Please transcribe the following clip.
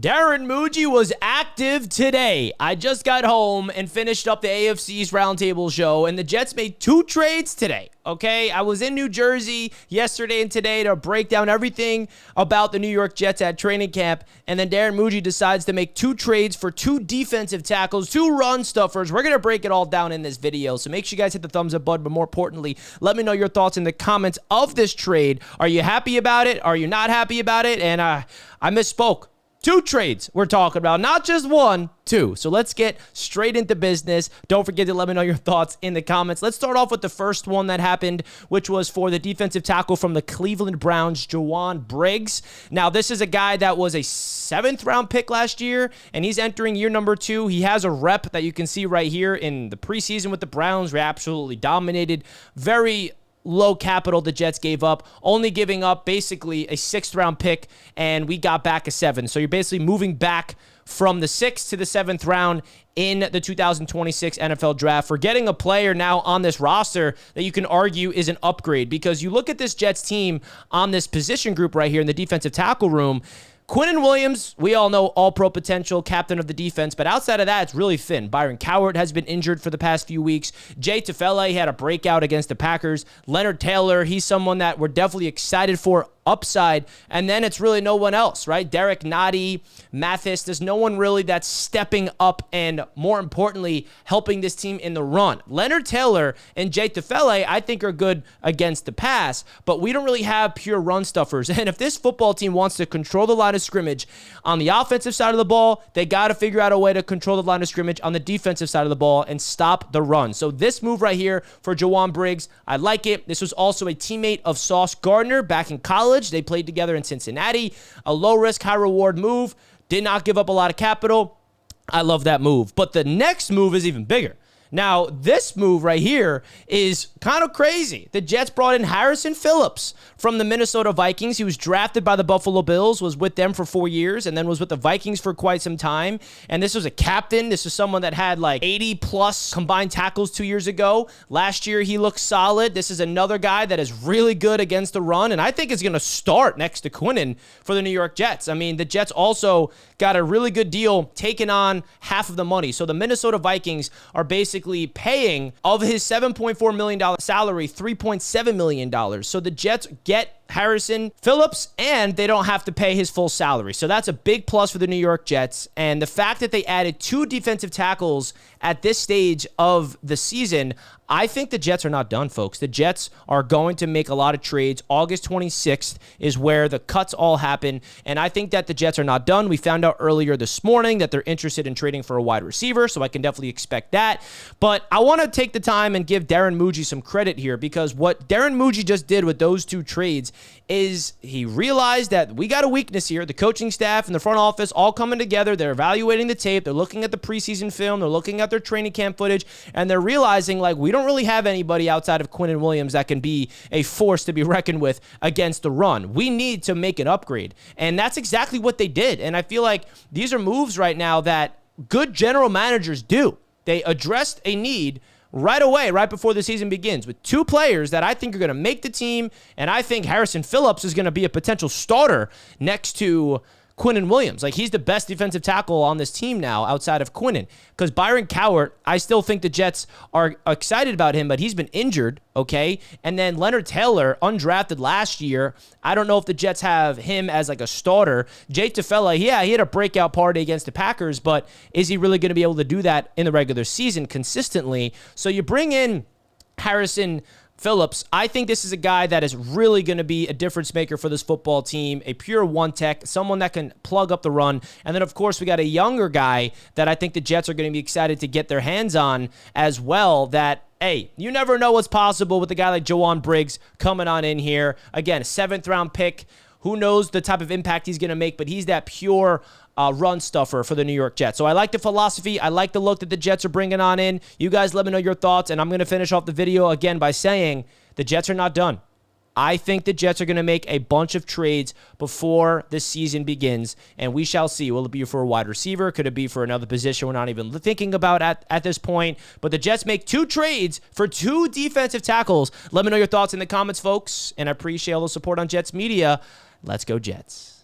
Darren Mougey was active today. I just got home and finished up the AFC's Roundtable show, and the Jets made 2 trades today, okay? I was in New Jersey yesterday and today to break down everything about the New York Jets at training camp, and then Darren Mougey decides to make 2 trades for 2 defensive tackles, 2 run stuffers. We're going to break it all down in this video, so make sure you guys hit the thumbs up button, but more importantly, let me know your thoughts in the comments of this trade. Are you happy about it? Are you not happy about it? And I misspoke. 2 trades we're talking about, not just 1, 2. So let's get straight into business. Don't forget to let me know your thoughts in the comments. Let's start off with the first one that happened, which was for the defensive tackle from the Cleveland Browns, Jowon Briggs. Now, this is a guy that was a 7th-round pick last year, and he's entering year number 2. He has a rep that you can see right here in the preseason with the Browns. We absolutely dominated. Very low capital the Jets gave up, only giving up basically a 6th-round pick, and we got back a 7. So you're basically moving back from the 6th to the 7th round in the 2026 NFL Draft. For getting a player now on this roster that you can argue is an upgrade, because you look at this Jets team on this position group right here in the defensive tackle room. Quinnen Williams, we all know, all-pro potential, captain of the defense, but outside of that, it's really thin. Byron Cowart has been injured for the past few weeks. Jay Tufele had a breakout against the Packers. Leonard Taylor, he's someone that we're definitely excited for upside, and then it's really no one else, right? Derek Nottie, Mathis, there's no one really that's stepping up and, more importantly, helping this team in the run. Leonard Taylor and Jay Tufele, I think, are good against the pass, but we don't really have pure run stuffers, and if this football team wants to control the line of scrimmage on the offensive side of the ball, they got to figure out a way to control the line of scrimmage on the defensive side of the ball and stop the run. So this move right here for Jowon Briggs, I like it. This was also a teammate of Sauce Gardner back in college. They played together in Cincinnati. A low-risk, high-reward move. Did not give up a lot of capital. I love that move. But the next move is even bigger. Now, this move right here is kind of crazy. The Jets brought in Harrison Phillips from the Minnesota Vikings. He was drafted by the Buffalo Bills, was with them for 4 years, and then was with the Vikings for quite some time. And this was a captain. This was someone that had like 80-plus combined tackles 2 years ago. Last year, he looked solid. This is another guy that is really good against the run, and I think is going to start next to Quinnen for the New York Jets. I mean, the Jets also got a really good deal taking on half of the money. So the Minnesota Vikings are basically paying of his $7.4 million salary, $3.7 million. So the Jets get Harrison Phillips, and they don't have to pay his full salary. So that's a big plus for the New York Jets. And the fact that they added 2 defensive tackles at this stage of the season, I think the Jets are not done, folks. The Jets are going to make a lot of trades. August 26th is where the cuts all happen, and I think that the Jets are not done. We found out earlier this morning that they're interested in trading for a wide receiver, so I can definitely expect that. But I want to take the time and give Darren Mougey some credit here, because what Darren Mougey just did with those 2 trades is he realized that we got a weakness here. The coaching staff and the front office all coming together. They're evaluating the tape. They're looking at the preseason film. They're looking at their training camp footage, and they're realizing, like, we don't really have anybody outside of Quinnen Williams that can be a force to be reckoned with against the run. We need to make an upgrade, and that's exactly what they did. And I feel like these are moves right now that good general managers do. They addressed a need right away, right before the season begins, with 2 players that I think are going to make the team, and I think Harrison Phillips is going to be a potential starter next to Quinnen Williams. Like, he's the best defensive tackle on this team now outside of Quinnen, because Byron Cowart, I still think the Jets are excited about him, but he's been injured, okay? And then Leonard Taylor, undrafted last year. I don't know if the Jets have him as like a starter. Jay Tufele, yeah, he had a breakout party against the Packers, but is he really going to be able to do that in the regular season consistently? So you bring in Harrison Phillips. I think this is a guy that is really going to be a difference maker for this football team, a pure one-tech, someone that can plug up the run. And then, of course, we got a younger guy that I think the Jets are going to be excited to get their hands on as well, that, hey, you never know what's possible with a guy like Jowon Briggs coming on in here. Again, 7th-round pick. Who knows the type of impact he's going to make, but he's that pure run stuffer for the New York Jets. So I like the philosophy. I like the look that the Jets are bringing on in. You guys let me know your thoughts, and I'm going to finish off the video again by saying the Jets are not done. I think the Jets are going to make a bunch of trades before the season begins, and we shall see. Will it be for a wide receiver? Could it be for another position we're not even thinking about at this point? But the Jets make 2 trades for 2 defensive tackles. Let me know your thoughts in the comments, folks, and I appreciate all the support on Jets Media. Let's go, Jets.